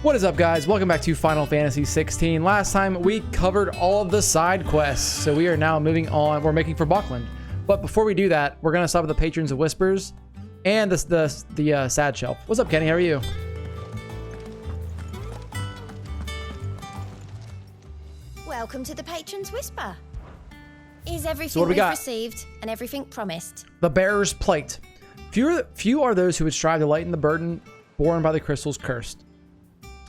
What is up, guys? Welcome back to Final Fantasy XVI. Last time we covered all of the side quests, so we are now moving on. We're making for Buckland, but before we do that, we're gonna stop with the Patrons of Whispers and the sad shelf. What's up, Kenny? How are you? Welcome to the Patron's Whisper. Is everything we've received and everything promised? The Bearer's Plate. Few are those who would strive to lighten the burden borne by the crystals cursed.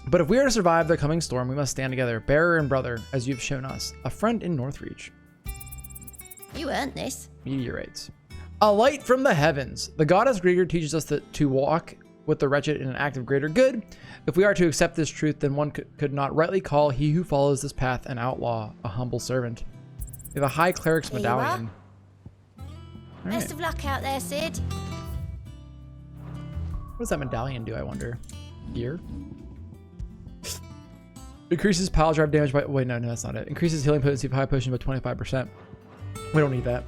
But if we are to survive the coming storm, we must stand together, bearer and brother, as you've shown us. A friend in Northreach. You earned this. Meteorites. A light from the heavens. The goddess Grieger teaches us to walk with the wretched in an act of greater good. If we are to accept this truth, then one could not rightly call he who follows this path an outlaw, a humble servant. We have a high cleric's medallion. Best of luck out there, Sid. What does that medallion do, I wonder? Gear? Increases pile drive damage by... Wait, no, that's not it. Increases healing potency of high potion by 25%. We don't need that.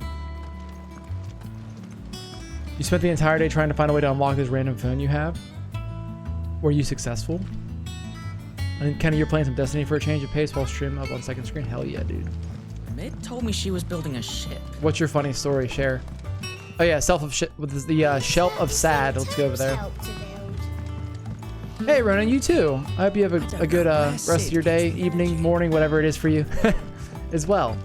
You spent the entire day trying to find a way to unlock this random phone you have. Were you successful? And Kenny, you're playing some Destiny for a change of pace while streaming up on second screen? Hell yeah, dude. Mid told me she was building a ship. What's your funny story? Share. Oh yeah, with the shelf of sad. Let's go over there. Hey Ronan, you too. I hope you have a good rest of your day, evening, morning, whatever it is for you, as well.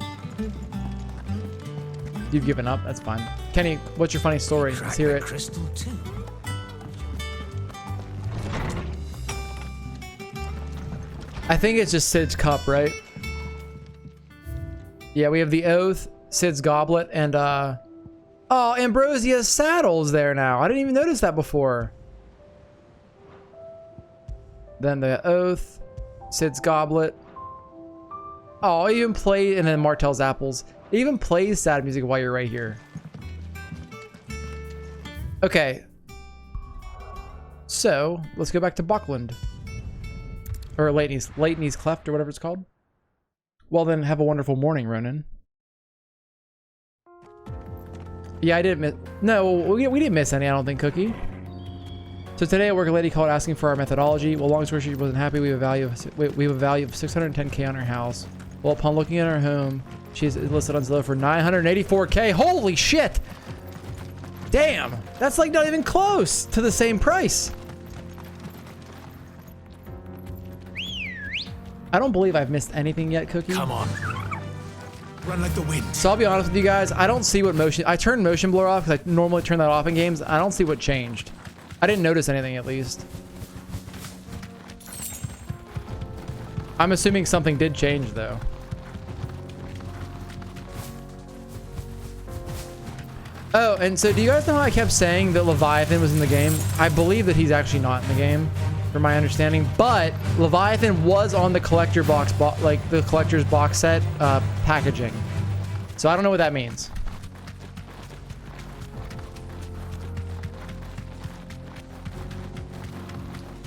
You've given up. That's fine. Kenny, what's your funny story? Let's hear it. Crystal too. I think it's just Sid's cup, right? Yeah, we have the oath, Sid's goblet, and oh, Ambrosia's saddle's there now. I didn't even notice that before. Then the oath, Sid's goblet. Oh, even play, and then Martell's apples. It even plays sad music while you're right here. Okay. So let's go back to Buckland. Or Leighton's Cleft, or whatever it's called. Well then, have a wonderful morning, Ronan. Yeah, I didn't miss... No, we didn't miss any, I don't think, Cookie. So today at work, a lady called asking for our methodology. Well, long story short, she wasn't happy. We have a value of 610K on her house. Well, upon looking at her home, she's listed on Zillow for 984K. Holy shit! Damn! That's like not even close to the same price. I don't believe I've missed anything yet, Cookie. Come on. Run like the wind. So I'll be honest with you guys, I don't see what motion... I turned motion blur off because I normally turn that off in games. I don't see what changed. I didn't notice anything, at least. I'm assuming something did change, though. Oh, and so do you guys know how I kept saying that Leviathan was in the game? I believe that he's actually not in the game, from my understanding. But Leviathan was on the collector box, like the collector's box set packaging. So I don't know what that means.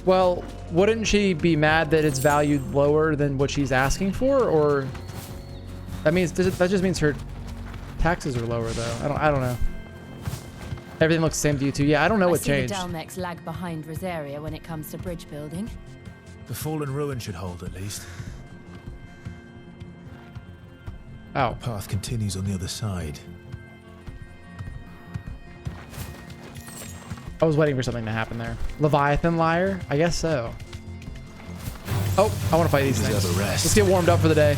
Well, wouldn't she be mad that it's valued lower than what she's asking for, or that just means her taxes are lower, though? I don't know. Everything looks the same to you too. Yeah, I don't know what changed. The Dalmex lag behind Rosaria when it comes to bridge building. The fallen ruin should hold at least. Oh. The path continues on the other side. I was waiting for something to happen there. Leviathan liar? I guess so. Oh, I want to fight these things. Let's get warmed up for the day.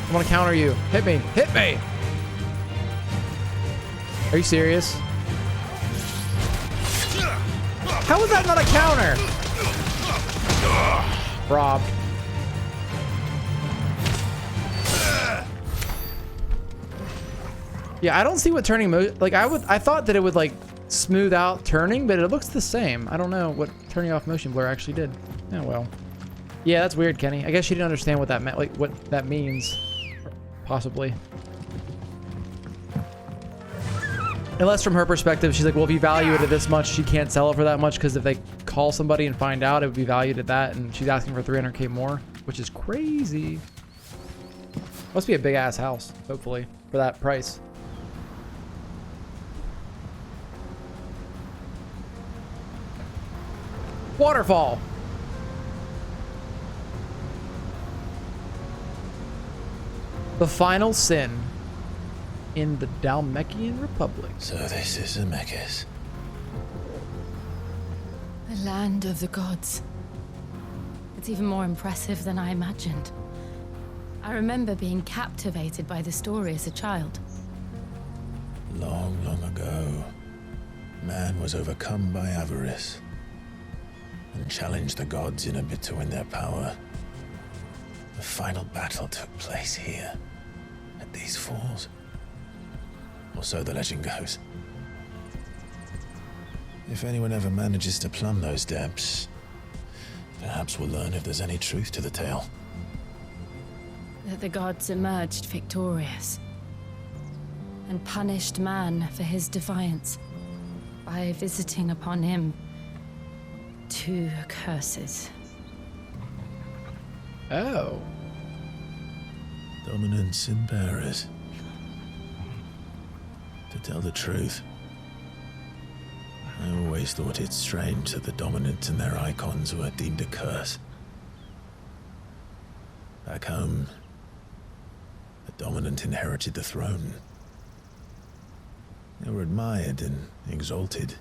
I want to counter you. Hit me. Hit me. Are you serious? How was that not a counter? Robbed. Yeah, I don't see what turning like I thought that it would like smooth out turning, but it looks the same. I don't know what turning off motion blur actually did. Oh well. Yeah, that's weird, Kenny. I guess she didn't understand what that meant, like what that means. Possibly. Unless from her perspective, she's like, well, if you value it at this much, she can't sell it for that much because if they call somebody and find out, it would be valued at that, and she's asking for 300k more, which is crazy. Must be a big ass house, hopefully, for that price. Waterfall. The final sin in the Dalmekian Republic. So this is Zemeckis. The land of the gods. It's even more impressive than I imagined. I remember being captivated by the story as a child. Long, long ago, man was overcome by avarice and challenged the gods in a bid to win their power. The final battle took place here, at these falls. Or so the legend goes. If anyone ever manages to plumb those depths, perhaps we'll learn if there's any truth to the tale. That the gods emerged victorious and punished man for his defiance by visiting upon him 2 curses. Oh. Dominance and bearers. To tell the truth, I always thought it strange that the dominant and their Eikons were deemed a curse. Back home, the dominant inherited the throne. They were admired and exalted,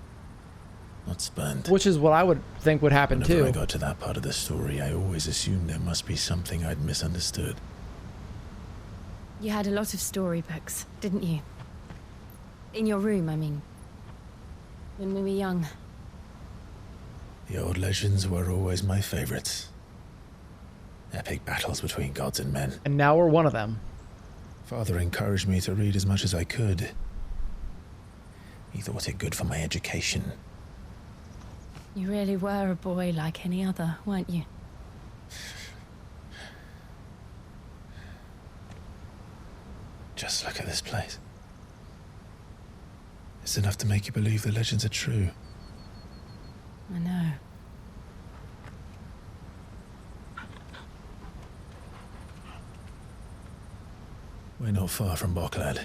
not spurned. Which is what I would think would happen Whenever too. I got to that part of the story, I always assumed there must be something I'd misunderstood. You had a lot of storybooks, didn't you? In your room, I mean. When we were young. The old legends were always my favorites. Epic battles between gods and men. And now we're one of them. Father encouraged me to read as much as I could. He thought it good for my education. You really were a boy like any other, weren't you? Just look at this place. It's enough to make you believe the legends are true. I know. We're not far from Boklad.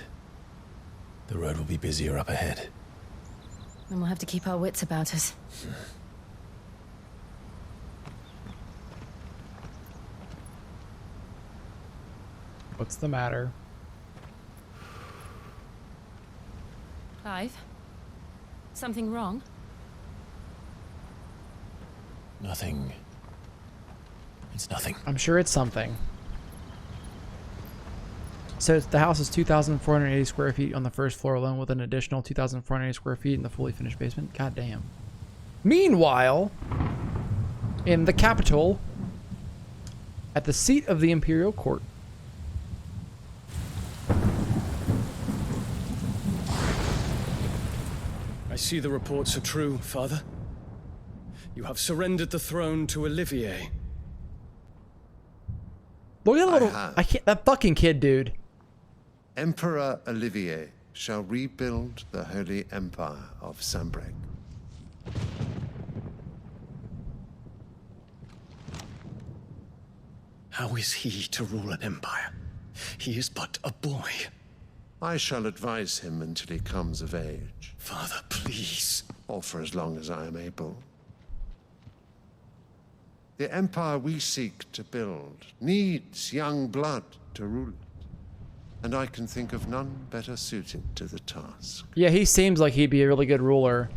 The road will be busier up ahead. Then we'll have to keep our wits about us. What's the matter? Clive? Something wrong? Nothing. It's nothing. I'm sure it's something. So the house is 2,480 square feet on the first floor alone, with an additional 2,480 square feet in the fully finished basement. God damn. Meanwhile, in the capital, at the seat of the Imperial Court. I see the reports are true, Father. You have surrendered the throne to Olivier. Look at that little... have. I can't... That fucking kid, dude. Emperor Olivier shall rebuild the Holy Empire of Sanbreque. How is he to rule an empire? He is but a boy. I shall advise him until he comes of age, Father, please. or for as long as I am able. The empire we seek to build needs young blood to rule it, and I can think of none better suited to the task. Yeah, he seems like he'd be a really good ruler.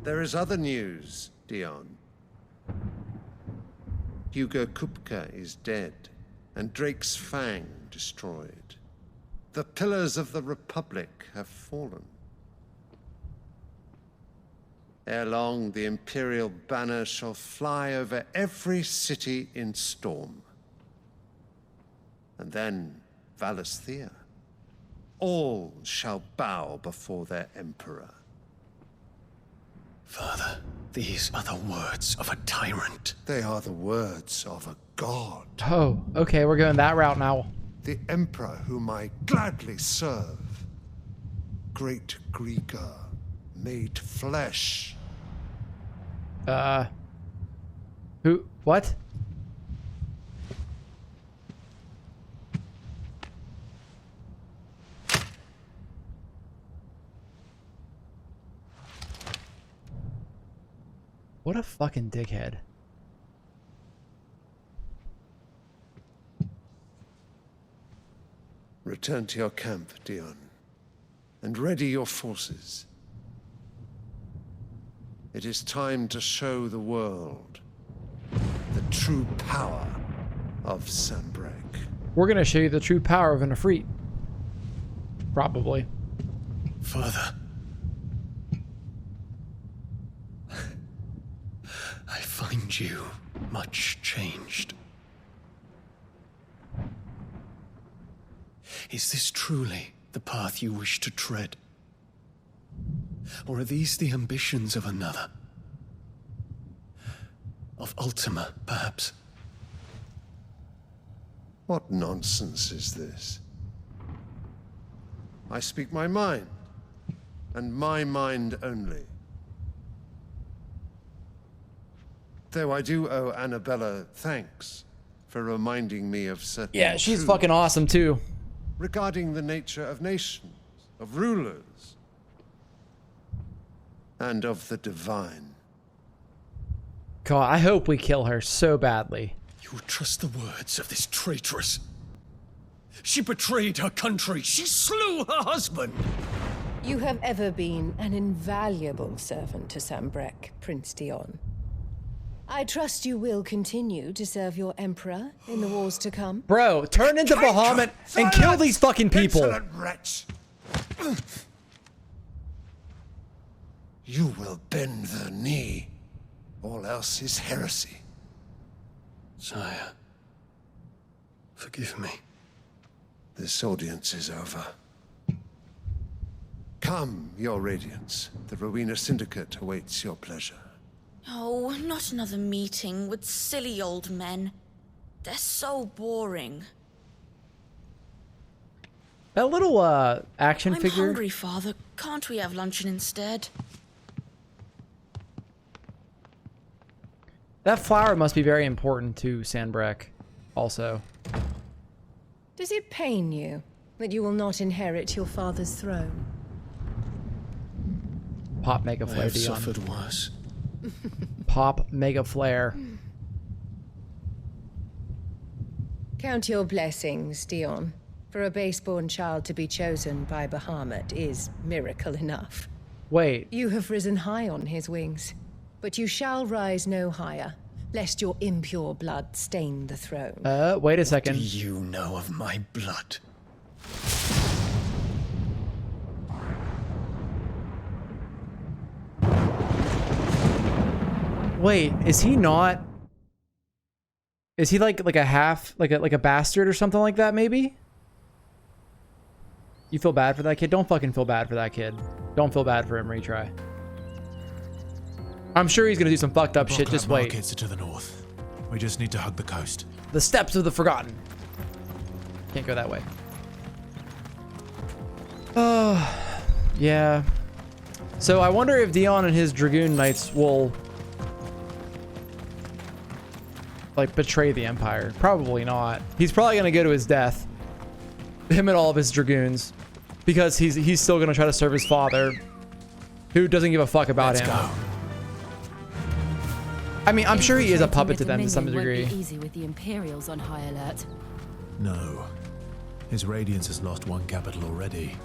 There is other news, Dion. Hugo Kupka is dead, and Drake's Fang destroyed. The pillars of the Republic have fallen. Ere long, the Imperial banner shall fly over every city in Storm. And then Valisthea. All shall bow before their Emperor. Father, these are the words of a tyrant. They are the words of a god. Oh, okay, we're going that route now. The Emperor whom I gladly serve. Great Greegar, made flesh. Who? What? What a fucking dickhead. Return to your camp, Dion, and ready your forces. It is time to show the world the true power of Sanbreque. We're gonna show you the true power of an Ifrit. Probably. Father. I find you much changed. Is this truly the path you wish to tread? Or are these the ambitions of another? Of Ultima, perhaps? What nonsense is this? I speak my mind, and my mind only. Though I do owe Annabella thanks for reminding me of certain Yeah, she's truths fucking awesome too. regarding the nature of nations, of rulers, and of the divine. God, I hope we kill her so badly. You would trust the words of this traitress? She betrayed her country. She slew her husband. You have ever been an invaluable servant to Sanbreque, Prince Dion. I trust you will continue to serve your emperor in the wars to come. Bro, turn into Bahamut and kill these fucking people. Insolent wretch! You will bend the knee. All else is heresy. Sire, forgive me. This audience is over. Come, your radiance. The Rowena Syndicate awaits your pleasure. Oh, not another meeting with silly old men. They're so boring. That little action I'm figure. hungry, Father. Can't we have luncheon instead? That flower must be very important to Sanbreque also. Does it pain you that you will not inherit your father's throne? Pop Mega I Flare, have Dion. suffered worse. Pop Mega Flare. Count your blessings, Dion. For a base-born child to be chosen by Bahamut is miracle enough. Wait. You have risen high on his wings, but you shall rise no higher, lest your impure blood stain the throne. Wait a Do second. you know of my blood? Wait, is he not? Is he like a half, like a bastard or something like that? Maybe. You feel bad for that kid? Don't fucking feel bad for that kid. Don't feel bad for him. Retry. I'm sure he's gonna do some fucked up shit. Just wait. Markets are to the north. We just need to hug the coast. The steps of the forgotten. Can't go that way. Oh, yeah. So I wonder if Dion and his Dragoon Knights will like betray the Empire. Probably not. He's probably gonna go to his death. Him and all of his Dragoons, because he's still gonna try to serve his father, who doesn't give a fuck about him. Let's go. I mean, I'm sure he is a puppet to them to some Dominion degree. won't be easy with the Imperials on high alert. No. His Radiance has lost one capital already.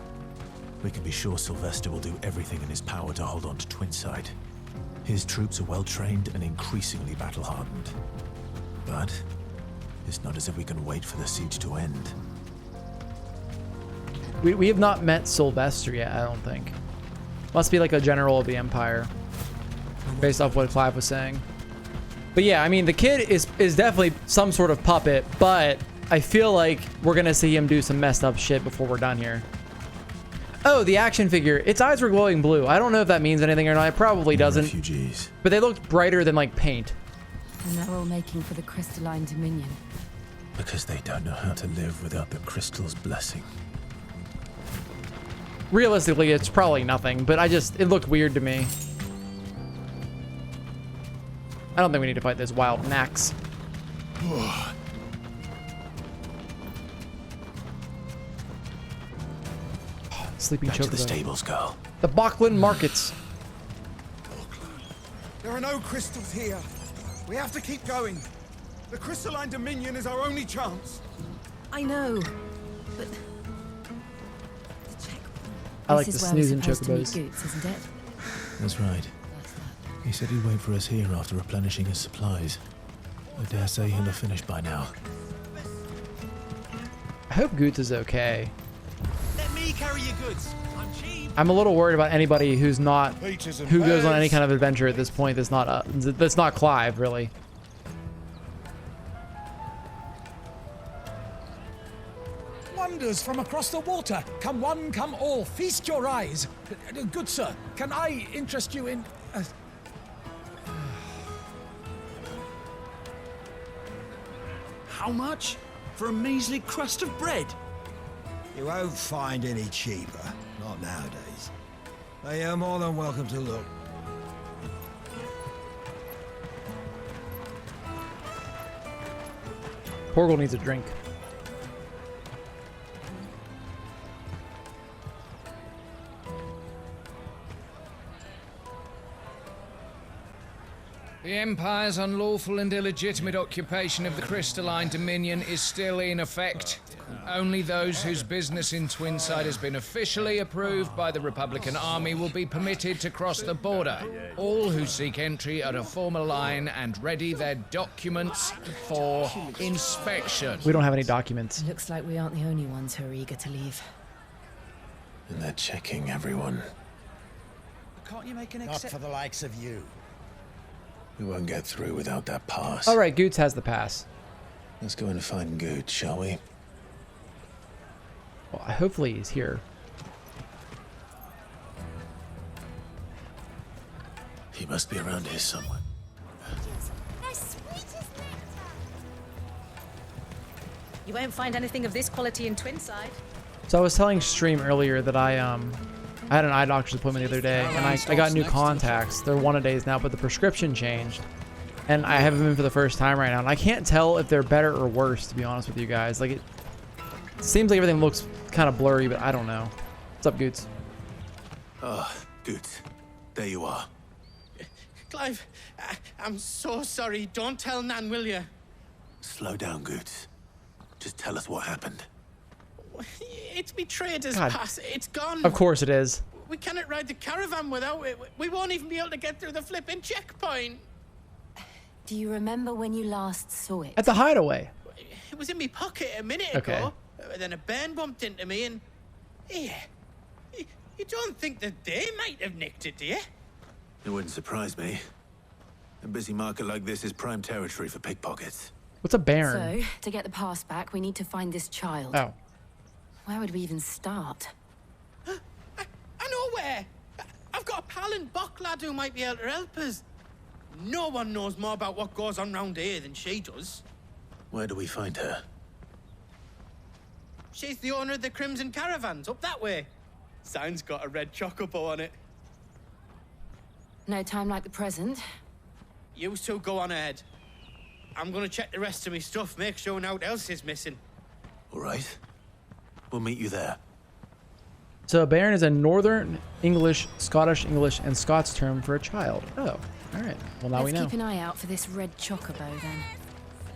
We can be sure Sylvester will do everything in his power to hold on to Twinside. His troops are well trained and increasingly battle-hardened. But it's not as if we can wait for the siege to end. We have not met Sylvester yet, I don't think. Must be like a general of the Empire, based off what Clive was saying. But yeah, I mean, the kid is definitely some sort of puppet, but I feel like we're gonna see him do some messed up shit before we're done here. Oh, the action figure. Its eyes were glowing blue. I don't know if that means anything or not. It probably doesn't. Refugees. But they looked brighter than like paint. And they're all making for the crystalline Dominion. Because they don't know how to live without the crystal's blessing. Realistically, it's probably nothing, but it looked weird to me. I don't think we need to fight those wild knacks. Sleeping Back to the Chocobo. stables, girl. The Bachlan markets. There are no crystals here. We have to keep going. The crystalline dominion is our only chance. I know, but I like this the is where we're snoozing supposed to meet Chocobos. Goots, isn't it? That's right. He said he'd wait for us here after replenishing his supplies. I dare say he'll have finished by now. I hope Goots is okay. Let me carry your goods. I'm cheap. I'm a little worried about anybody who goes on any kind of adventure at this point that's not Clive, really. Wonders from across the water. Come one, come all. Feast your eyes. Good sir, can I interest you in... How much? For a measly crust of bread? You won't find any cheaper. Not nowadays. But you're more than welcome to look. Porgal needs a drink. The Empire's unlawful and illegitimate occupation of the crystalline dominion is still in effect. Only those whose business in Twinside has been officially approved by the Republican Army will be permitted to cross the border. All who seek entry are to form a line and ready their documents for inspection. We don't have any documents. Looks like we aren't the only ones who are eager to leave. And they're checking everyone. Can't you make an Not for the likes of you. We won't get through without that pass. All right, Goots has the pass. Let's go and find Good, shall we? Well, hopefully he's here. He must be around here somewhere. You won't find anything of this quality in Twinside. So I was telling Stream earlier that I had an eye doctor's appointment the other day, and I got new contacts. They're one-a-days now, but the prescription changed. And I have them in for the first time right now, and I can't tell if they're better or worse, to be honest with you guys. Like, it seems like everything looks kind of blurry, but I don't know. What's up, Goots? Ah, Goots. There you are. Clive, I'm so sorry. Don't tell Nan, will you? Slow down, Goots. Just tell us what happened. It's me trader's God. pass. It's gone. Of course it is. We cannot ride the caravan without it. We won't even be able to get through the flipping checkpoint. Do you remember when you last saw it? At the hideaway. It was in my pocket a minute Okay. ago. Then a bairn bumped into me and... Yeah. You don't think that they might have nicked it, do you? It wouldn't surprise me. A busy market like this is prime territory for pickpockets. What's a bairn? So, to get the pass back, we need to find this child. Oh. Where would we even start? I know where. I've got a pal in Bock lad who might be able to help us. No one knows more about what goes on round here than she does. Where do we find her? She's the owner of the Crimson Caravans, up that way. Sign's got a red chocobo on it. No time like the present. You two go on ahead. I'm gonna check the rest of my stuff, make sure naught else is missing. All right. We'll meet you there. So a bairn is a Northern English, Scottish English, and Scots term for a child. Oh, all right. Well, now we know. Let's keep an eye out for this red chocobo, then.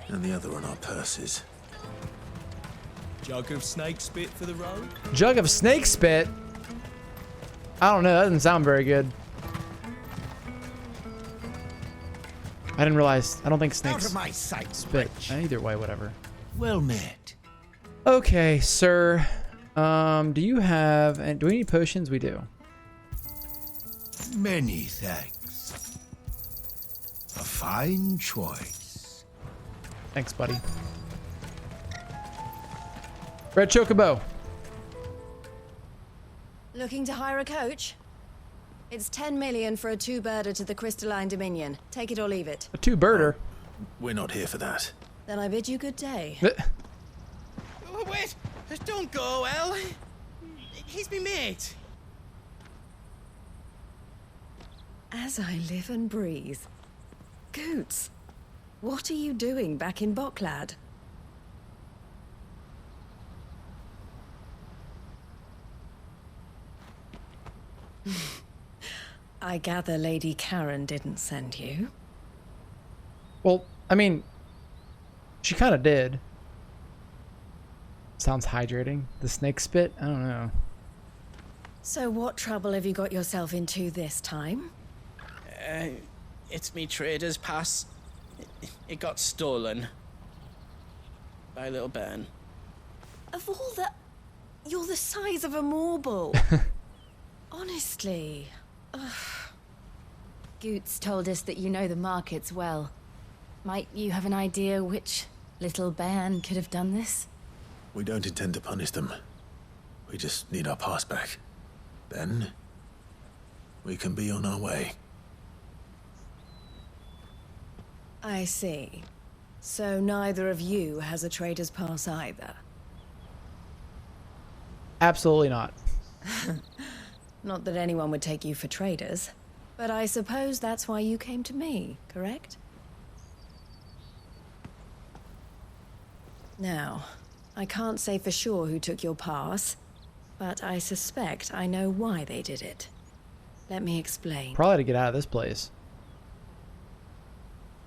And the other on our purses. Jug of snake spit for the road? Jug of snake spit? I don't know. That doesn't sound very good. I didn't realize. I don't think snakes Out of my sight, spit. Either way, whatever. Well met. Okay, sir. Do you have... And do we need potions? We do. Many thanks. A fine choice. Thanks, buddy. Red Chocobo. Looking to hire a coach? It's 10 million for a two-birder to the Crystalline Dominion. Take it or leave it. A two-birder. We're not here for that. Then I bid you good day. Oh, wait! Don't go, El. He's me mate. As I live and breathe. Goots, what are you doing back in Boklad? I gather Lady Karen didn't send you. Well, I mean, she kind of did. Sounds hydrating. The snake spit? I don't know. So what trouble have you got yourself into this time? It's me trader's pass. It got stolen. By little Ben. Of all the... You're the size of a marble. Honestly. Ugh. Goots told us that you know the markets well. Might you have an idea which little bairn could have done this? We don't intend to punish them. We just need our pass back. Then, we can be on our way. I see. So neither of you has a trader's pass either? Absolutely not. Not that anyone would take you for traders, but I suppose that's why you came to me, correct? Now, I can't say for sure who took your pass, but I suspect I know why they did it. Let me explain. Probably to get out of this place.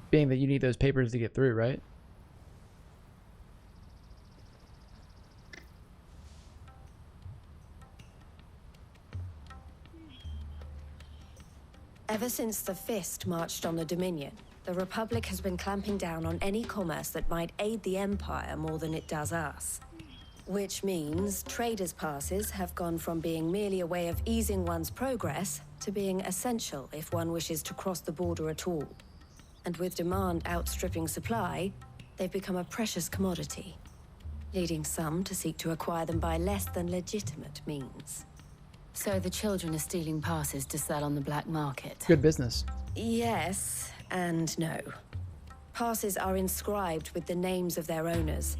Being that you need those papers to get through, right? Ever since the Fist marched on the Dominion, the Republic has been clamping down on any commerce that might aid the Empire more than it does us. Which means traders' passes have gone from being merely a way of easing one's progress to being essential if one wishes to cross the border at all. And with demand outstripping supply, they've become a precious commodity, leading some to seek to acquire them by less than legitimate means. So the children are stealing passes to sell on the black market. Good business. Yes and no. Passes are inscribed with the names of their owners,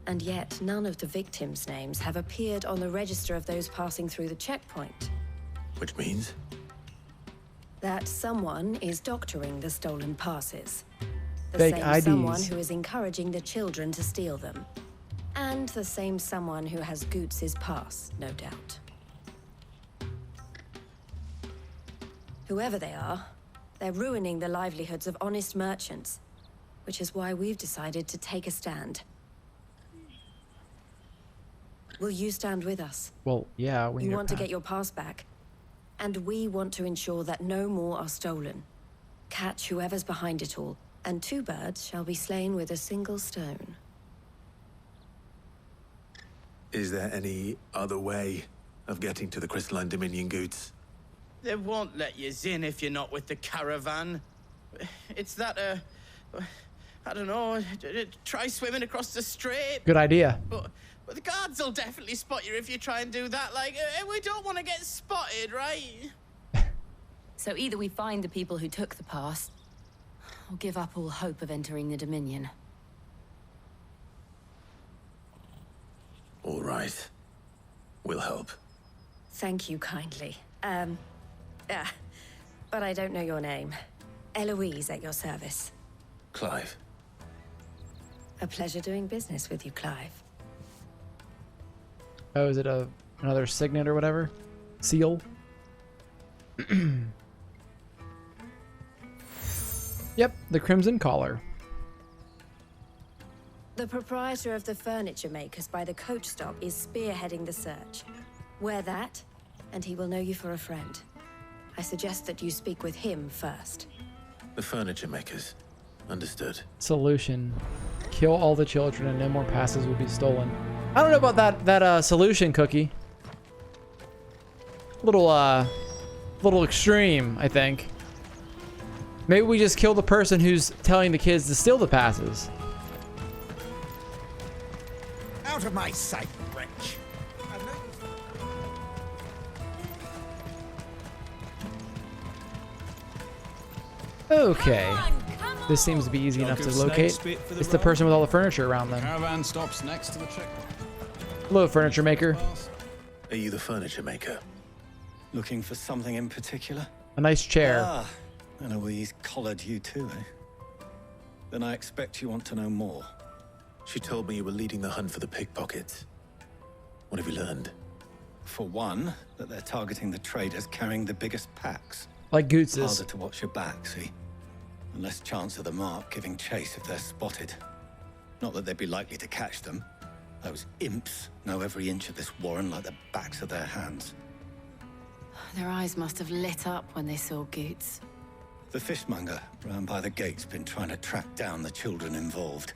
and yet none of the victims' names have appeared on the register of those passing through the checkpoint. Which means? That someone is doctoring the stolen passes. The Fake same IDs. someone who is encouraging the children to steal them. And the same someone who has Goots' pass, no doubt. Whoever they are, they're ruining the livelihoods of honest merchants, which is why we've decided to take a stand. Will you stand with us? Well, yeah. We You need a want to pass. get your pass back, and we want to ensure that no more are stolen. Catch whoever's behind it all, and two birds shall be slain with a single stone. Is there any other way of getting to the Crystalline Dominion, Goots? They won't let you in if you're not with the caravan. It's that, I don't know, try swimming across the strait. Good idea. But the guards will definitely spot you if you try and do that. Like, we don't want to get spotted, right? So either we find the people who took the pass, or give up all hope of entering the Dominion. All right. We'll help. Thank you kindly. But I don't know your name. Eloise at your service. Clive. A pleasure doing business with you, Clive. Oh, is it another signet or whatever? Seal? Yep, the Crimson Collar. The proprietor of the furniture makers by the coach stop is spearheading the search. Wear that, and he will know you for a friend. I suggest that you speak with him first. The furniture makers. Understood. Solution. Kill all the children and no more passes will be stolen. I don't know about that solution, Cookie. Little extreme, I think. Maybe we just kill the person who's telling the kids to steal the passes. Out of my sight, wretch. Okay. This seems to be easy enough to locate. It's the person with all the furniture around them. Caravan stops next to the checkpoint. Hello, furniture maker. Are you the furniture maker? Looking for something in particular? A nice chair. Ah, Eloise collared you too, eh? Then I expect you want to know more. She told me you were leading the hunt for the pickpockets. What have you learned? For one, that they're targeting the traders carrying the biggest packs. Like Goots is. Harder to watch your back, see? And less chance of the mark giving chase if they're spotted. Not that they'd be likely to catch them. Those imps know every inch of this warren like the backs of their hands. Their eyes must have lit up when they saw Goots. The fishmonger round by the gate's been trying to track down the children involved.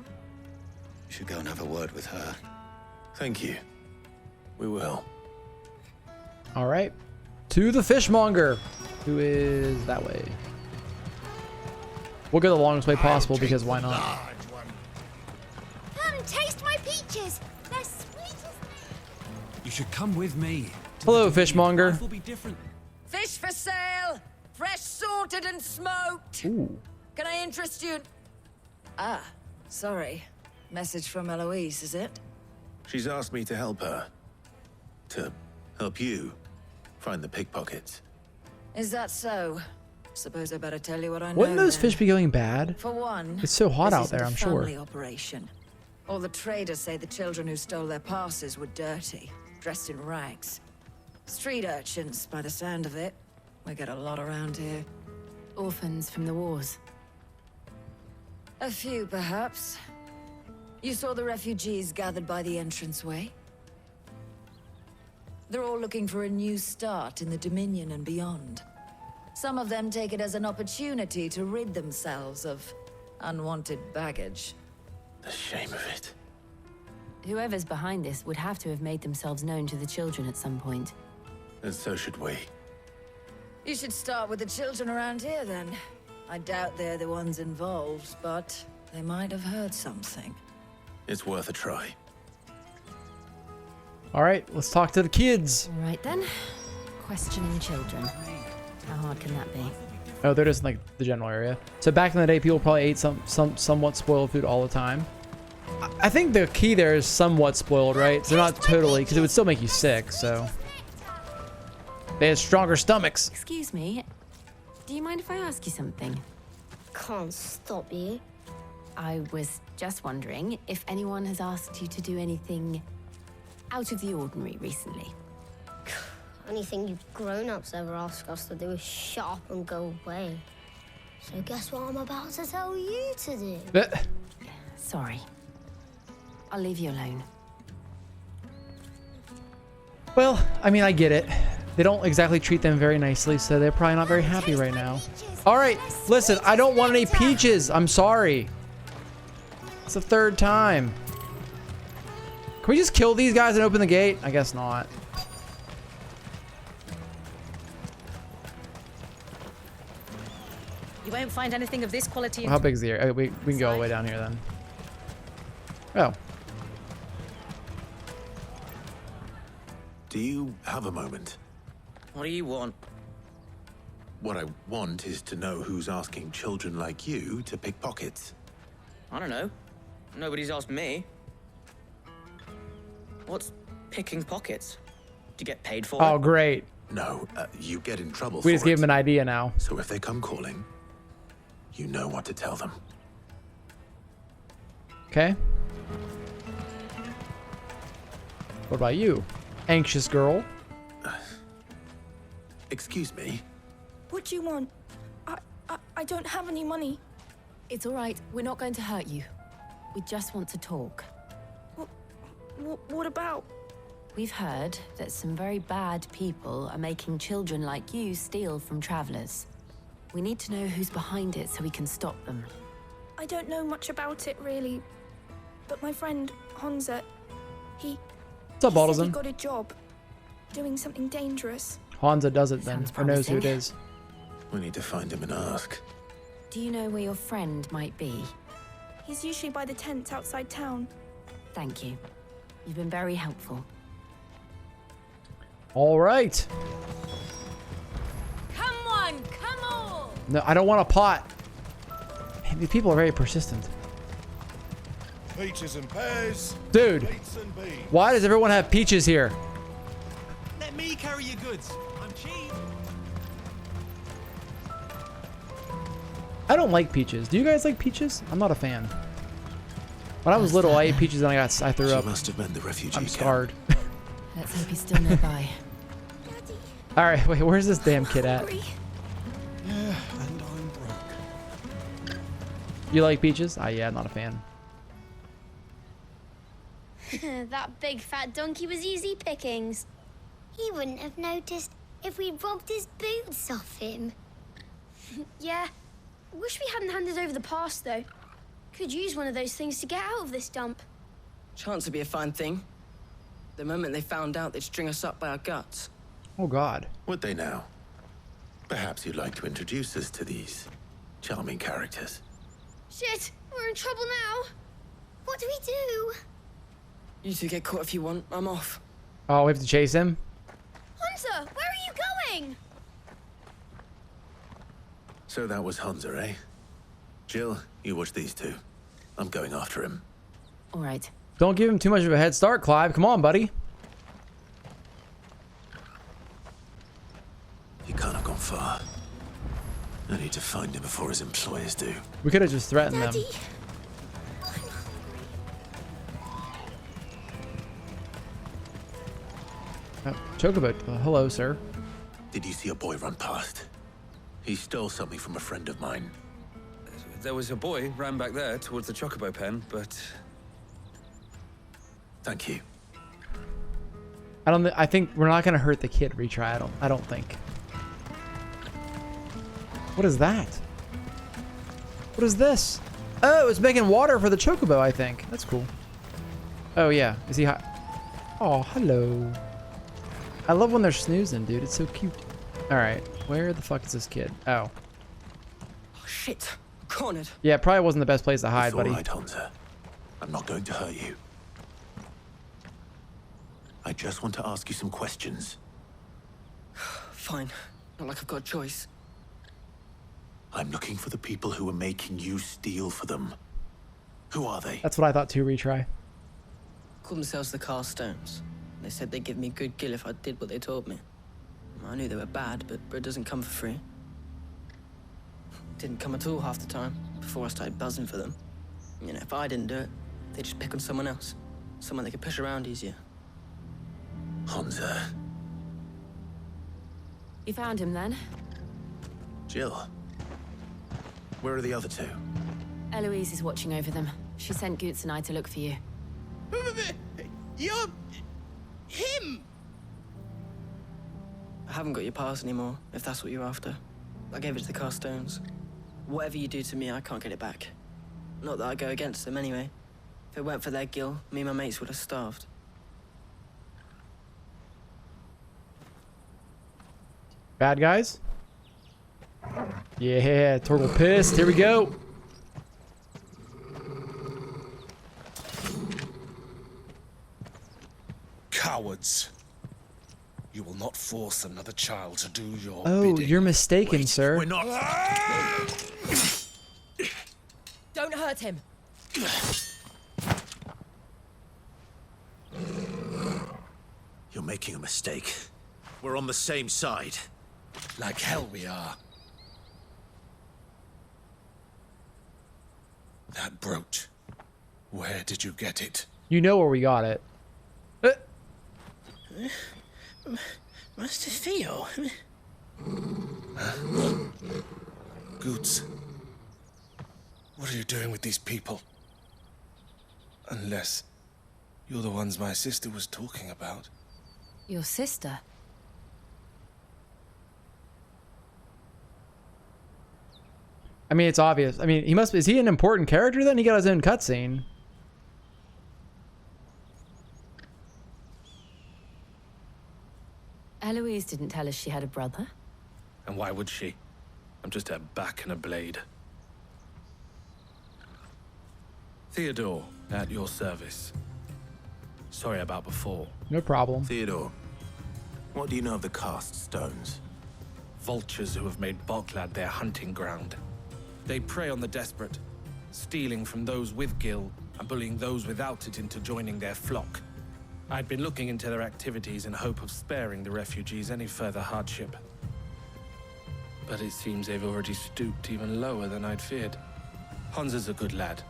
You should go and have a word with her. Thank you. We will. All right. To the fishmonger, who is that way. We'll go the longest way possible because why not? Come taste my peaches. They're sweet as... You should come with me. Hello, fishmonger. Life will be different. Fish for sale. Fresh sorted and smoked. Ooh. Can I interest you? Ah, sorry. Message from Eloise, is it? She's asked me to help her. To help you find the pickpockets. Is that so? Suppose I better tell you what I know. Wouldn't those then. fish be going bad? For one, It's so hot this out isn't there, a I'm sure. family operation. All the traders say the children who stole their passes were dirty, dressed in rags. Street urchins, by the sound of it. We get a lot around here. Orphans from the wars. A few, perhaps. You saw the refugees gathered by the entranceway? They're all looking for a new start in the Dominion and beyond. Some of them take it as an opportunity to rid themselves of unwanted baggage. The shame of it. Whoever's behind this would have to have made themselves known to the children at some point. And so should we. You should start with the children around here, then. I doubt they're the ones involved, but they might have heard something. It's worth a try. All right, let's talk to the kids. All right then. Questioning children. How hard can that be? Oh, they're just in, like the general area. So back in the day, people probably ate somewhat spoiled food all the time. I think the key there is somewhat spoiled, right? So not totally, because it would still make you sick. So they had stronger stomachs. Excuse me. Do you mind if I ask you something? Can't stop you. I was just wondering if anyone has asked you to do anything out of the ordinary recently. Anything you grown-ups ever ask us to do is shut up and go away. So guess what I'm about to tell you to do? Sorry. I'll leave you alone. Well, I mean, I get it. They don't exactly treat them very nicely, so they're probably not very happy right now. All right, listen, I don't want any peaches. I'm sorry. It's the third time. Can we just kill these guys and open the gate? I guess not. You won't find anything of this quality. How big is the area? Oh, we can go all the way down here then. Oh. Do you have a moment? What do you want? What I want is to know who's asking children like you to pick pockets. I don't know. Nobody's asked me. What's picking pockets? Do you get paid for Oh, it? great. No, you get in trouble We just for gave it. them an idea now. So if they come calling, you know what to tell them. Okay. What about you? Anxious girl. Excuse me? What do you want? I don't have any money. It's all right. We're not going to hurt you. We just want to talk. What about? We've heard that some very bad people are making children like you steal from travelers. We need to know who's behind it so we can stop them. I don't know much about it, really. But my friend, Honza, he What's up, said he Baldason? got a job doing something dangerous. Hansa does it then, or knows who it promising. is. We need to find him and ask. Do you know where your friend might be? He's usually by the tents outside town. Thank you. You've been very helpful. All right. Come on, come on! No, I don't want a pot. Man, these people are very persistent. Peaches and pears. Dude, Beets and beans. why does everyone have peaches here? Let me carry your goods. I'm cheap. I don't like peaches. Do you guys like peaches? I'm not a fan. When I was little, I ate peaches and I threw up. Must have been the refugee I'm scarred. Let's hope he's still nearby. All right, wait, where's this damn kid at? Yeah, and I'm broke. You like peaches? Yeah, I'm not a fan. That big fat donkey was easy pickings. He wouldn't have noticed if we robbed his boots off him. Yeah. Wish we hadn't handed over the pass, though. Could use one of those things to get out of this dump. Chance would be a fine thing. The moment they found out, they'd string us up by our guts. Oh, God. Would they now? Perhaps you'd like to introduce us to these charming characters. Shit, we're in trouble now. What do we do? You two get caught if you want. I'm off. Oh, we have to chase him? Hunter, where are you going? So that was Hunter, eh? Jill, you watch these two. I'm going after him. All right. Don't give him too much of a head start, Clive. Come on, buddy. He can't have gone far. I need to find him before his employers do. We could have just threatened them. Oh, Chocobo. Hello, sir. Did you see a boy run past? He stole something from a friend of mine. There was a boy ran back there towards the Chocobo pen, but... Thank you. I think we're not gonna hurt the kid. Retry. I don't think. What is that? What is this? Oh, it's making water for the Chocobo, I think. That's cool. Oh, yeah. Is he hot? Oh, hello. I love when they're snoozing, dude. It's so cute. All right. Where the fuck is this kid? Oh. Oh, shit. Cornered. Yeah, probably wasn't the best place to hide, buddy. All right, Hunter. I'm not going to hurt you. I just want to ask you some questions. Fine. Not like I've got a choice. I'm looking for the people who are making you steal for them. Who are they? That's what I thought too, retry. Called themselves the Carstones. They said they'd give me good gill if I did what they told me. I knew they were bad, but bread doesn't come for free. Didn't come at all half the time, before I started buzzing for them. You know, if I didn't do it, they'd just pick on someone else. Someone they could push around easier. Hunter. You found him then? Jill. Where are the other two? Eloise is watching over them. She sent Goots and I to look for you. You're... him! I haven't got your pass anymore, if that's what you're after. I gave it to the Carstones. Whatever you do to me, I can't get it back. Not that I go against them anyway. If it weren't for their gill, me and my mates would have starved. Bad guys? Yeah, Torgal pissed. Here we go. Cowards. You will not force another child to do your Oh, bidding. you're mistaken, sir. We're not. Don't hurt him. You're making a mistake. We're on the same side. Like hell we are. That brooch. Where did you get it? You know where we got it. Master Theo. Goots. What are you doing with these people? Unless you're the ones my sister was talking about. Your sister? I mean, it's obvious. I mean, is he an important character then? He got his own cutscene. Eloise didn't tell us she had a brother. And why would she? I'm just her back and a blade. Theodore, at your service. Sorry about before. No problem. Theodore, what do you know of the Cast Stones? Vultures who have made Boklad their hunting ground. They prey on the desperate, stealing from those with gill and bullying those without it into joining their flock. I'd been looking into their activities in hope of sparing the refugees any further hardship. But it seems they've already stooped even lower than I'd feared. Hans is a good lad.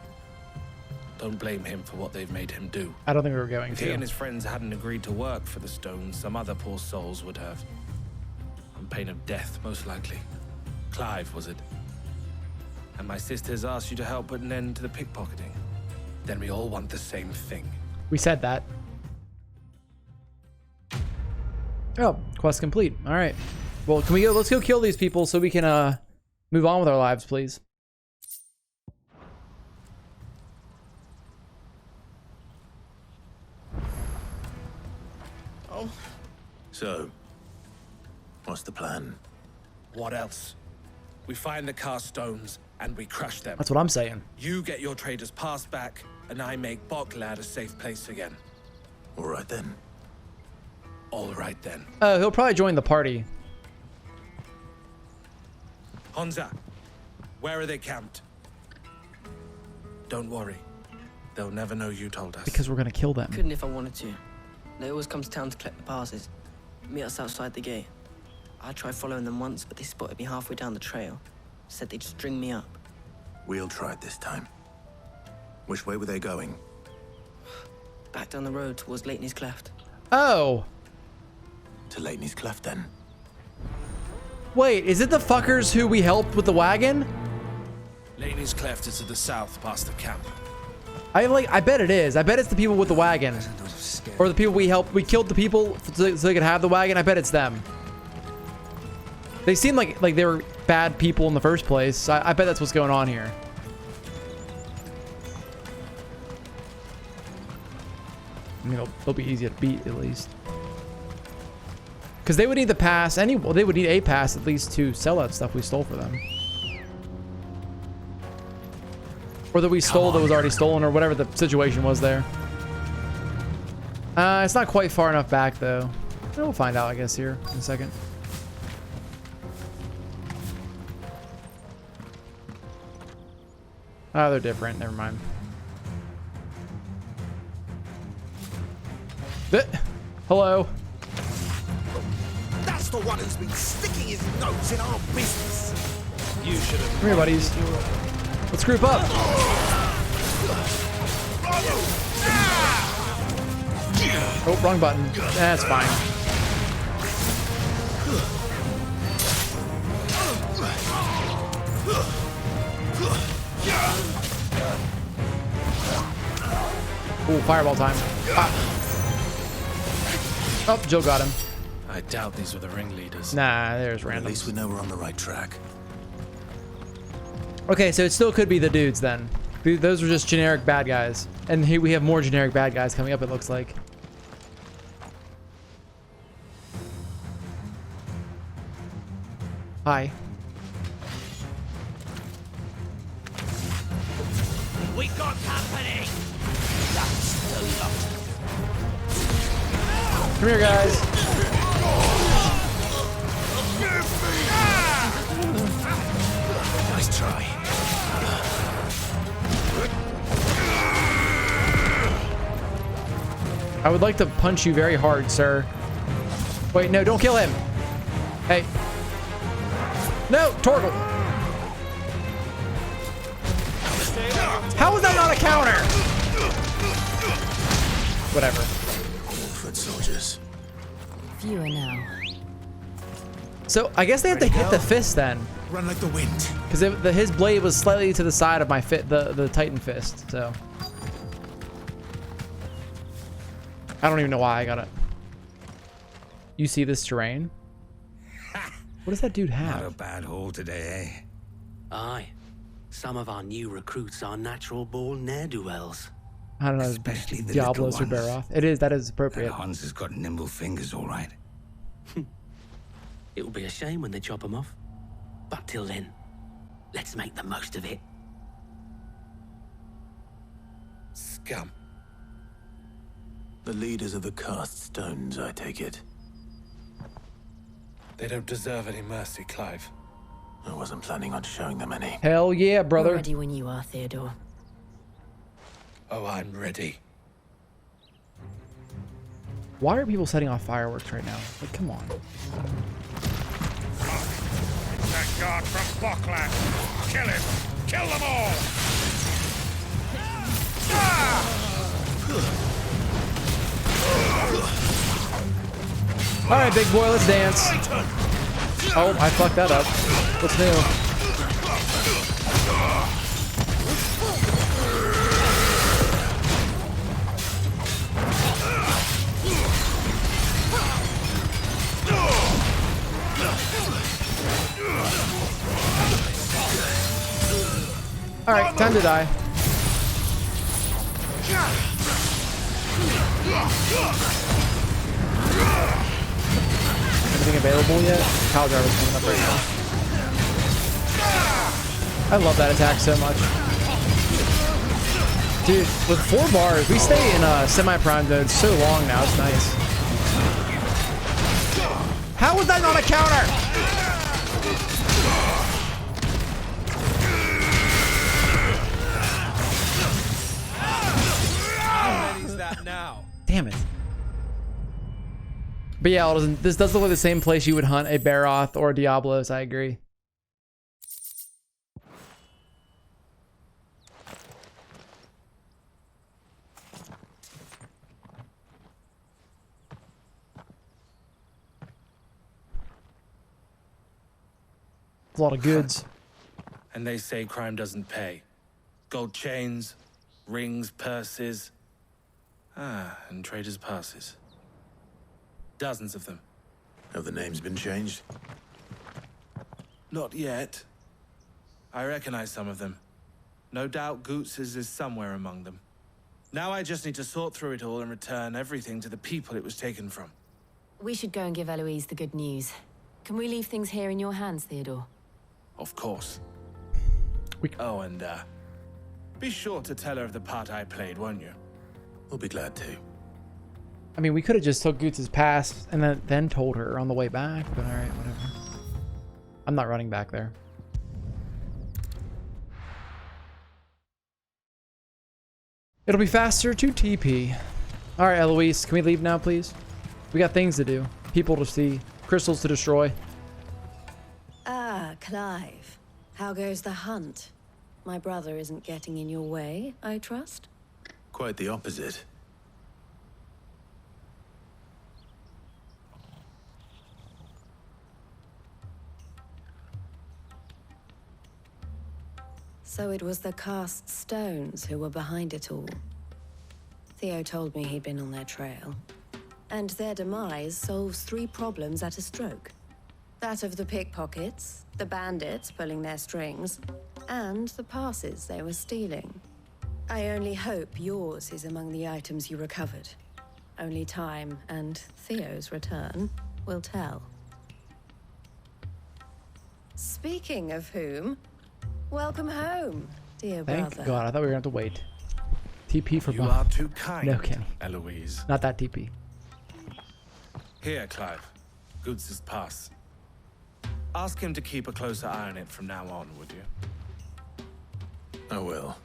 Don't blame him for what they've made him do. I don't think we were going If to. he and his friends hadn't agreed to work for the stones, some other poor souls would have. On pain of death, most likely. Clive, was it? And my sisters asked you to help put an end to the pickpocketing. Then we all want the same thing. We said that. Oh, quest complete. All right. Well, can we go? Let's go kill these people so we can move on with our lives, please. Oh. So, what's the plan? What else? We find the cast stones and we crush them. That's what I'm saying. You get your trader's pass back, and I make Boklad a safe place again. All right then. All right then. He'll probably join the party. Honza, where are they camped? Don't worry. They'll never know you told us. Because we're gonna kill them. Couldn't if I wanted to. They always come to town to collect the passes. Meet us outside the gate. I tried following them once, but they spotted me halfway down the trail. Said they'd string me up. We'll try it this time. Which way were they going? Back down the road towards Leitney's Cleft. Oh. To Leitney's Cleft then. Wait, is it the fuckers who we helped with the wagon? Leitney's Cleft is to the south past the camp. I bet it is. I bet it's the people with the wagon. Or the people we helped. We killed the people so they could have the wagon. I bet it's them. They seem like they were bad people in the first place. I bet that's what's going on here. I mean, they'll be easy to beat at least. Because they would need the pass. They would need a pass at least to sell that stuff we stole for them. Or that we stole that was already stolen, or whatever the situation was there. It's not quite far enough back though. We'll find out, I guess, here in a second. Oh, they're different. Never mind. Hello. That's the one who's been sticking his nose in our business. You should have. Come here, buddies. Let's group up. Oh, wrong button. That's fine. Ooh, fireball time. Ah. Oh, Joe got him. I doubt these were the ringleaders. Nah, there's random. At least we know we're on the right track. Okay, so it still could be the dudes then. Those were just generic bad guys. And here we have more generic bad guys coming up, it looks like. Hi. We got company. That's the lot. Come here, guys. Nice try. I would like to punch you very hard, sir. Wait, no, don't kill him. Hey. No, Torgal. How is that not a counter? Whatever. Foot soldiers. Fewer now. So I guess they have to hit the fist then. Run like the wind. Because his blade was slightly to the side of my the Titan fist, so. I don't even know why I got it. You see this terrain? What does that dude have? Not a bad haul today, eh? Aye. Some of our new recruits are natural born ne'er-do-wells. I don't know. Especially the Diablos or little Baroth. It is. That is appropriate. That Hans has got nimble fingers, all right. It'll be a shame when they chop them off. But till then, let's make the most of it. Scum. The leaders of the cast stones, I take it. They don't deserve any mercy, Clive. I wasn't planning on showing them any. Hell yeah, brother. We're ready when you are, Theodore. Oh, I'm ready. Why are people setting off fireworks right now? Like, come on. guard from Bokland. Kill him! Kill them all! All right, big boy, let's dance. Oh, I fucked that up. What's new? All right, time to die. Anything available yet? Power driver's coming up right now. I love that attack so much. Dude, with 4 bars, we stay in semi-prime mode so long now. It's nice. How was that not a counter? How many's that now? Damn it. But yeah, this does look like the same place you would hunt a Baroth or a Diablos, I agree. A lot of goods. And they say crime doesn't pay. Gold chains, rings, purses. And traders' passes. Dozens of them. Have the names been changed? Not yet. I recognize some of them. No doubt Goots's is somewhere among them. Now I just need to sort through it all and return everything to the people it was taken from. We should go and give Eloise the good news. Can we leave things here in your hands, Theodore? Of course. Oh, and be sure to tell her of the part I played, won't you? We'll be glad to. I mean, we could have just took Goots' pass and then told her on the way back, but alright, whatever. I'm not running back there. It'll be faster to TP. Alright, Eloise, can we leave now, please? We got things to do. People to see. Crystals to destroy. Ah, Clive. How goes the hunt? My brother isn't getting in your way, I trust? Quite the opposite. So it was the cast stones who were behind it all. Theo told me he'd been on their trail. And their demise solves 3 problems at a stroke. That of the pickpockets, the bandits pulling their strings, and the passes they were stealing. I only hope yours is among the items you recovered. Only time and Theo's return will tell. Speaking of whom, welcome home, dear brother. Thank God, I thought we were going to have to wait. TP for You bomb. are too kind, No kidding. Eloise. Not that TP. Here, Clive. Goots' pass. Ask him to keep a closer eye on it from now on, would you? I will.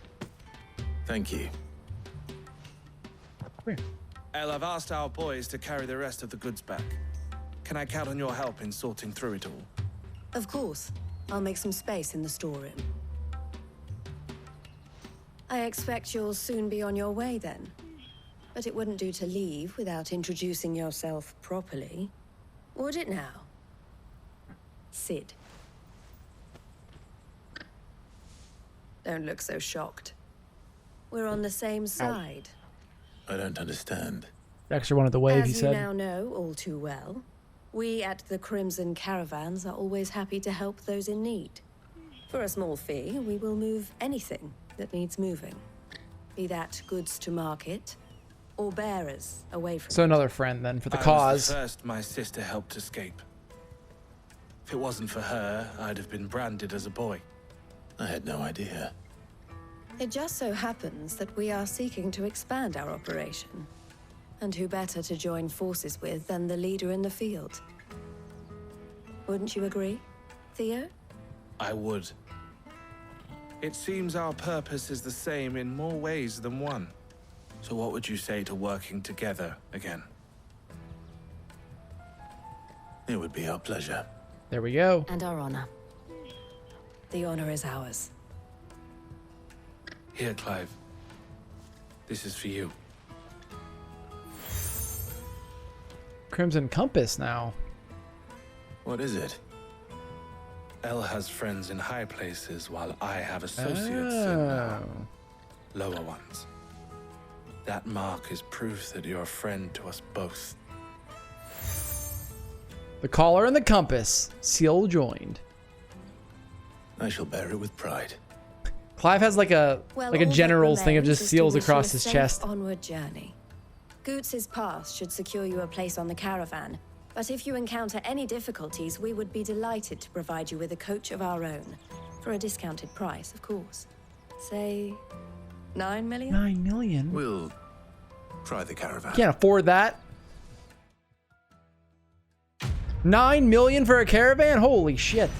Thank you. El, I've asked our boys to carry the rest of the goods back. Can I count on your help in sorting through it all? Of course. I'll make some space in the storeroom. I expect you'll soon be on your way then. But it wouldn't do to leave without introducing yourself properly. Would it now? Sid. Don't look so shocked. We're on the same side. I don't understand. Dexter wanted the wave, As he you said. now know all too well, we at the Crimson Caravans are always happy to help those in need. For a small fee, we will move anything that needs moving. Be that goods to market, or bearers away from So another friend then for the I cause. was the first my sister helped escape. If it wasn't for her, I'd have been branded as a boy. I had no idea. It just so happens that we are seeking to expand our operation. And who better to join forces with than the leader in the field? Wouldn't you agree, Theo? I would. It seems our purpose is the same in more ways than one. So what would you say to working together again? It would be our pleasure. There we go. And our honor. The honor is ours. Here, Clive. This is for you. Crimson Compass now. What is it? El has friends in high places while I have associates in lower ones. That mark is proof that you're a friend to us both. The collar and the compass. Seal joined. I shall bear it with pride. Clive has like a general's thing of just seals across his chest. Onward journey. Goots's path should secure you a place on the caravan, but if you encounter any difficulties, we would be delighted to provide you with a coach of our own, for a discounted price, of course. Say, 9 million? 9 million? We'll try the caravan. Can't afford that. 9 million for a caravan? Holy shit.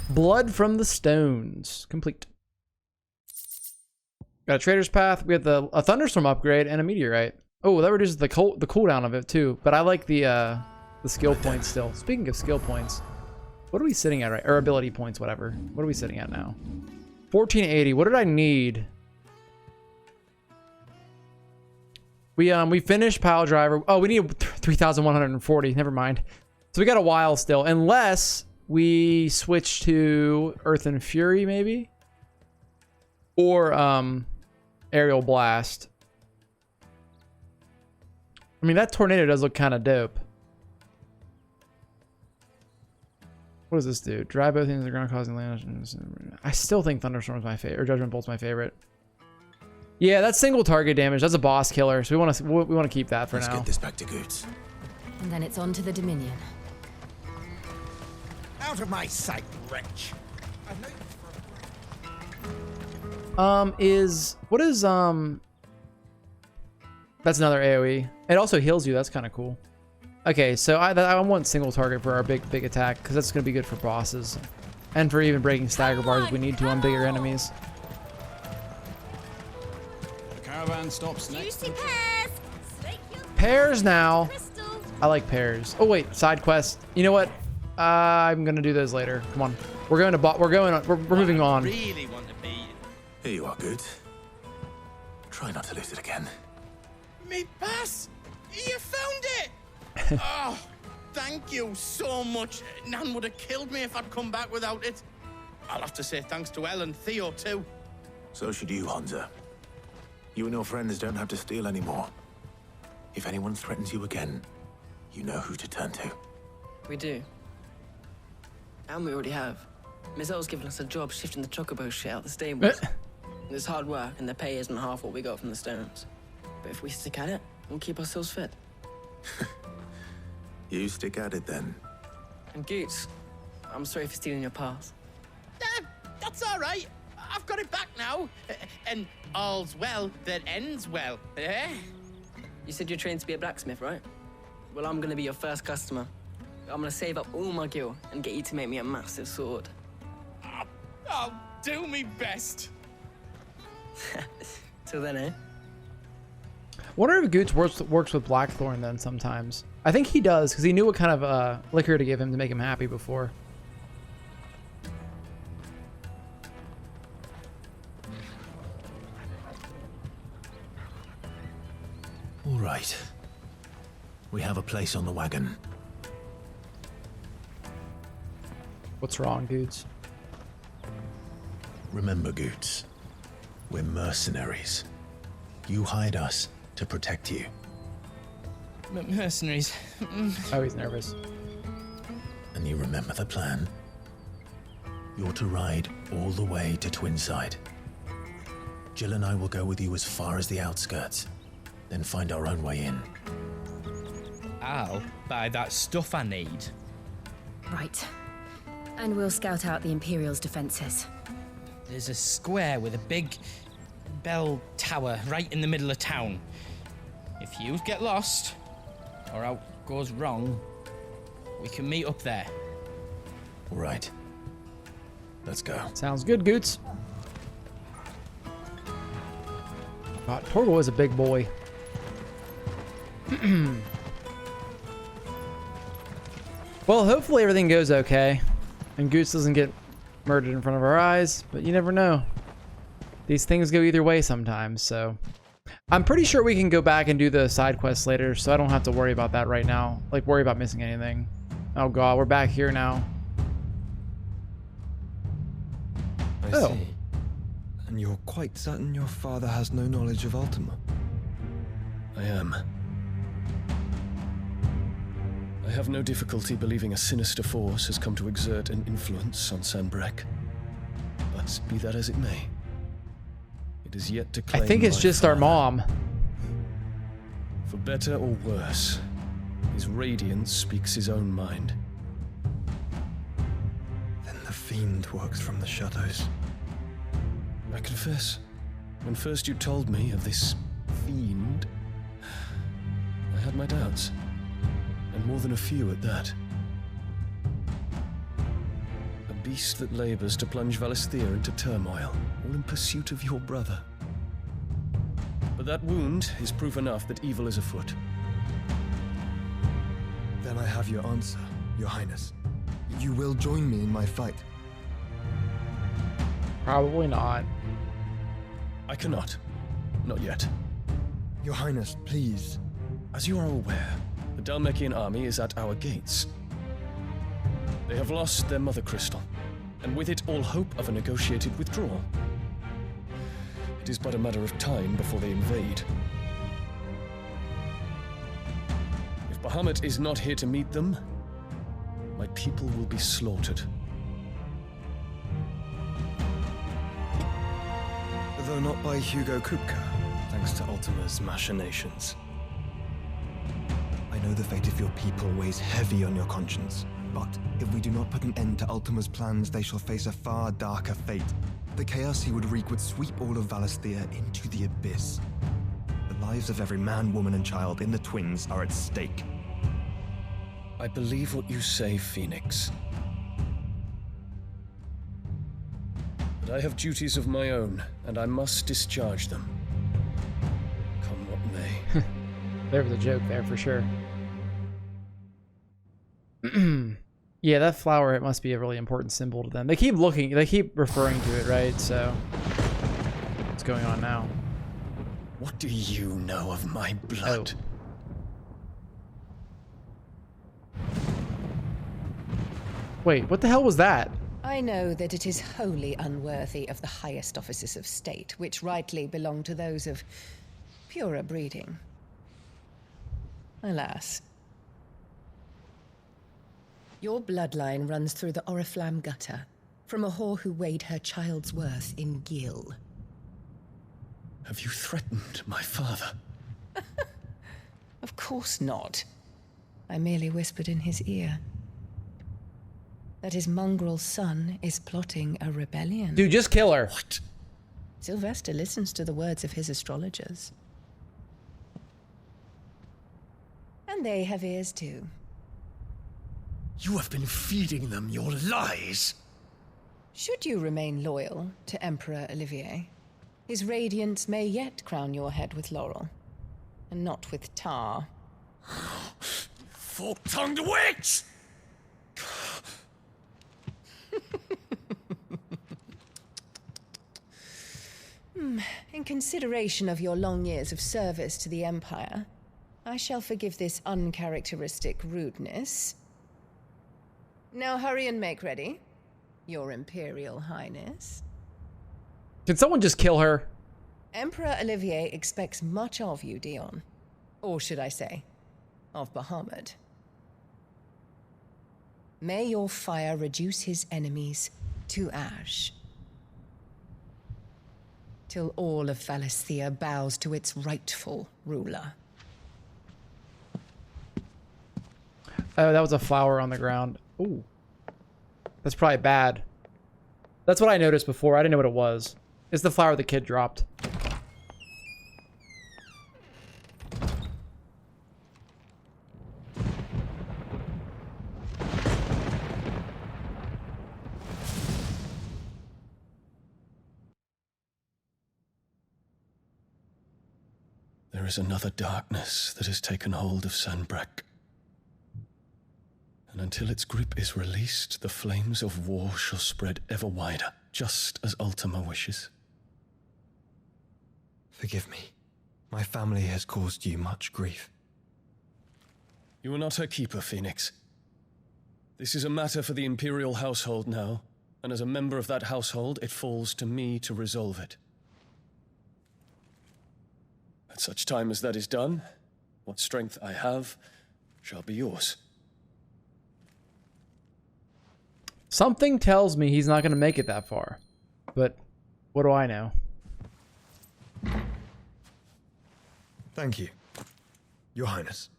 Blood from the Stones. Complete. Got a trader's path. We have a thunderstorm upgrade and a meteorite. Oh, that reduces the cooldown of it too. But I like the skill points still. Speaking of skill points, what are we sitting at, right? Or ability points, whatever. What are we sitting at now? 1480. What did I need? We finished Pile Driver. Oh, we need 3,140. Never mind. So we got a while still, unless we switch to Earth and Fury, maybe, or Aerial Blast. I mean, that tornado does look kind of dope. What does this do? Drive both things to the ground, causing land. I still think Thunderstorm is my favorite, or Judgment Bolt's my favorite. Yeah, that's single target damage. That's a boss killer, so we want to keep that for now. Let's get this back to Goots. And then it's on to the Dominion. Out of my sight, wretch. What is that's another AoE. It also heals you. That's kind of cool. Okay, so I want single target for our big attack, because that's going to be good for bosses. And for even breaking stagger bars if we need to on bigger enemies. The caravan stops next to the Pairs now. I like pairs. Oh wait, side quest. You know what? I'm going to do those later. Come on. We're moving on. Really want to be. Here you are, Goots. Try not to lose it again. Me pass! You found it! Oh, thank you so much. Nan would have killed me if I'd come back without it. I'll have to say thanks to Elle and Theo too. So should you, Honza. You and your friends don't have to steal anymore. If anyone threatens you again, you know who to turn to. We do. And we already have. Mizelle's given us a job shifting the Chocobos shit out the stables. It's hard work, and the pay isn't half what we got from the Stones. But if we stick at it, we'll keep ourselves fit. You stick at it then. And Goots, I'm sorry for stealing your pass. That's all right. I've got it back now. And all's well that ends well, eh? You said you're trained to be a blacksmith, right? Well, I'm gonna be your first customer. I'm gonna save up all my gil and get you to make me a massive sword. I'll do me best. Till then, eh? Wonder if Goots works with Blackthorn then sometimes. I think he does, because he knew what kind of liquor to give him to make him happy before. All right. We have a place on the wagon. What's wrong, Goots? Remember, Goots, we're mercenaries. You hired us to protect you. Mercenaries. Oh, he's nervous. And you remember the plan? You're to ride all the way to Twinside. Jill and I will go with you as far as the outskirts, then find our own way in. I'll buy that stuff I need. Right. And we'll scout out the Imperial's defenses. There's a square with a big bell tower right in the middle of town. If you get lost, or out goes wrong, we can meet up there. All right. Let's go. Sounds good, Goots. God, Torgal is a big boy. Well, hopefully everything goes okay, and Goots doesn't get murdered in front of our eyes, but you never know. These things go either way sometimes, so. I'm pretty sure we can go back and do the side quests later, so I don't have to worry about that right now. Like, worry about missing anything. Oh god, we're back here now. I see. And you're quite certain your father has no knowledge of Ultima? I am. I have no difficulty believing a sinister force has come to exert an influence on Sanbreque. But be that as it may, it is yet to claim I think it's just our mom. For better or worse, his radiance speaks his own mind. Then the fiend works from the shadows. I confess, when first you told me of this fiend, I had my doubts. And more than a few at that. A beast that labors to plunge Valisthea into turmoil, all in pursuit of your brother. But that wound is proof enough that evil is afoot. Then I have your answer, Your Highness. You will join me in my fight. Probably not. I cannot. Not yet. Your Highness, please. As you are aware, the Dhalmekian army is at our gates. They have lost their mother crystal, and with it all hope of a negotiated withdrawal. It is but a matter of time before they invade. If Bahamut is not here to meet them, my people will be slaughtered. Though not by Hugo Kupka, thanks to Ultima's machinations. I know the fate of your people weighs heavy on your conscience, but if we do not put an end to Ultima's plans, they shall face a far darker fate. The chaos he would wreak would sweep all of Valisthea into the abyss. The lives of every man, woman, and child in the Twins are at stake. I believe what you say, Phoenix. But I have duties of my own, and I must discharge them. Come what may. There was a joke there for sure. Yeah, that flower, it must be a really important symbol to them. They keep referring to it, right? So, what's going on now? What do you know of my blood? Wait, what the hell was that? I know that it is wholly unworthy of the highest offices of state, which rightly belong to those of purer breeding. Alas. Your bloodline runs through the Oriflamme gutter, from a whore who weighed her child's worth in gil. Have you threatened my father? Of course not. I merely whispered in his ear that his mongrel son is plotting a rebellion. Dude, just kill her. What? Sylvester listens to the words of his astrologers. And they have ears too. You have been feeding them your lies. Should you remain loyal to Emperor Olivier, his radiance may yet crown your head with laurel, and not with tar. Fork-tongued witch! In consideration of your long years of service to the Empire, I shall forgive this uncharacteristic rudeness. Now hurry and make ready, Your Imperial Highness. Can someone just kill her? Emperor Olivier expects much of you, Dion. Or should I say, of Bahamut. May your fire reduce his enemies to ash, till all of Valisthea bows to its rightful ruler. Oh, that was a flower on the ground. Ooh. That's probably bad. That's what I noticed before. I didn't know what it was. It's the flower the kid dropped. There is another darkness that has taken hold of Sanbreque. And until its grip is released, the flames of war shall spread ever wider, just as Ultima wishes. Forgive me. My family has caused you much grief. You are not her keeper, Phoenix. This is a matter for the Imperial household now, and as a member of that household, it falls to me to resolve it. At such time as that is done, what strength I have shall be yours. Something tells me he's not going to make it that far. But what do I know? Thank you, Your Highness.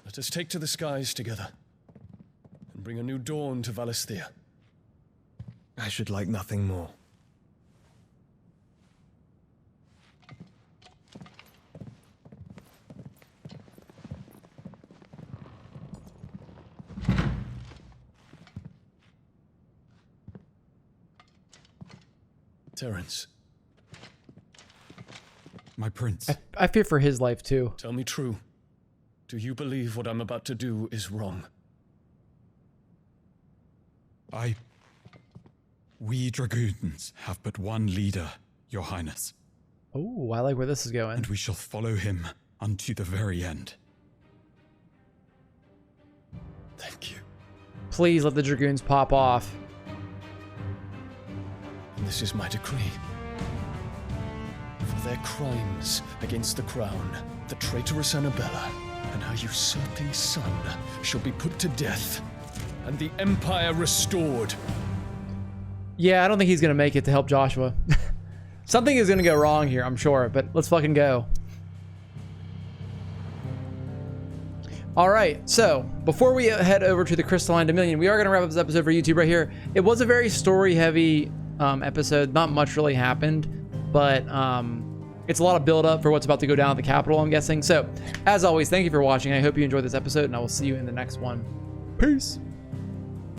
Let us take to the skies together, and bring a new dawn to Valisthea. I should like nothing more. Terence. My prince. I fear for his life too. Tell me true. Do you believe what I'm about to do is wrong? We dragoons have but one leader, Your Highness. Oh, I like where this is going. And we shall follow him unto the very end. Thank you. Please let the dragoons pop off. And this is my decree. For their crimes against the crown, the traitorous Annabella and her usurping son shall be put to death, and the Empire restored. Yeah, I don't think he's gonna make it to help Joshua. Something is gonna go wrong here, I'm sure, but let's fucking go. All right, so before we head over to the Crystalline Dominion, we are gonna wrap up this episode for YouTube right here. It was a very story-heavy episode. Not much really happened, but it's a lot of build-up for what's about to go down at the Capitol, I'm guessing. So, as always, thank you for watching. I hope you enjoyed this episode, and I will see you in the next one. Peace.